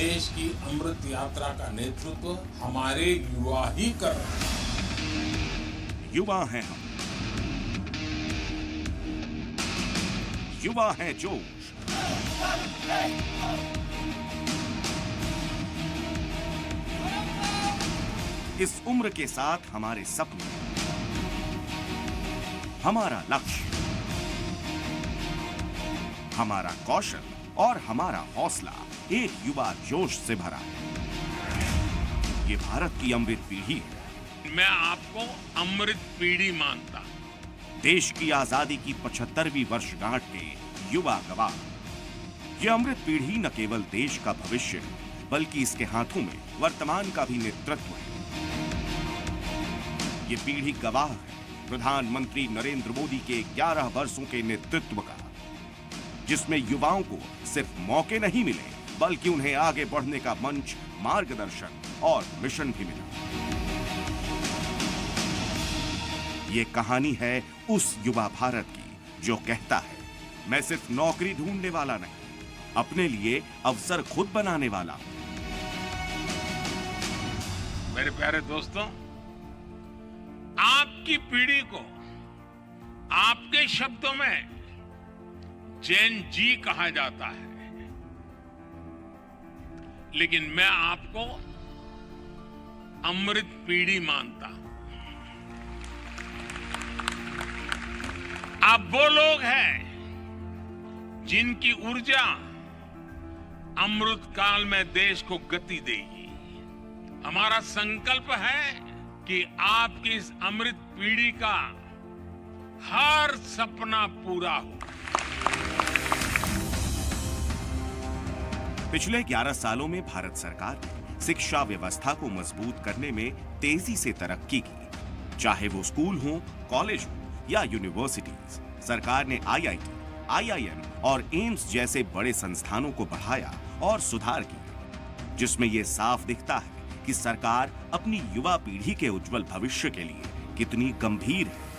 देश की अमृत यात्रा का नेतृत्व हमारे युवा ही कर रहे हैं। युवा हैं हम, युवा हैं जोश, इस उम्र के साथ हमारे सपने, हमारा लक्ष्य, हमारा कौशल और हमारा हौसला एक युवा जोश से भरा है। ये भारत की अमृत पीढ़ी है। मैं आपको अमृत पीढ़ी मानता हूं। देश की आजादी की 75वीं वर्षगांठ के युवा गवाह। ये अमृत पीढ़ी न केवल देश का भविष्य है, बल्कि इसके हाथों में वर्तमान का भी नेतृत्व है। ये पीढ़ी गवाह है प्रधानमंत्री नरेंद्र मोदी के 11 वर्षों के नेतृत्व का, जिसमें युवाओं को सिर्फ मौके नहीं मिले, बल्कि उन्हें आगे बढ़ने का मंच, मार्गदर्शन और मिशन भी मिला। ये कहानी है उस युवा भारत की जो कहता है, मैं सिर्फ नौकरी ढूंढने वाला नहीं, अपने लिए अवसर खुद बनाने वाला हूं। मेरे प्यारे दोस्तों, आपकी पीढ़ी को आपके शब्दों में जेन जी कहा जाता है, लेकिन मैं आपको अमृत पीढ़ी मानता हूं। आप वो लोग हैं जिनकी ऊर्जा अमृत काल में देश को गति देगी। हमारा संकल्प है कि आपकी इस अमृत पीढ़ी का हर सपना पूरा हो। पिछले 11 सालों में भारत सरकार ने शिक्षा व्यवस्था को मजबूत करने में तेजी से तरक्की की। चाहे वो स्कूल हो, कॉलेज हो या यूनिवर्सिटीज, सरकार ने IIT, IIM और एम्स जैसे बड़े संस्थानों को बढ़ाया और सुधार किया, जिसमें यह साफ दिखता है कि सरकार अपनी युवा पीढ़ी के उज्जवल भविष्य के लिए कितनी गंभीर है।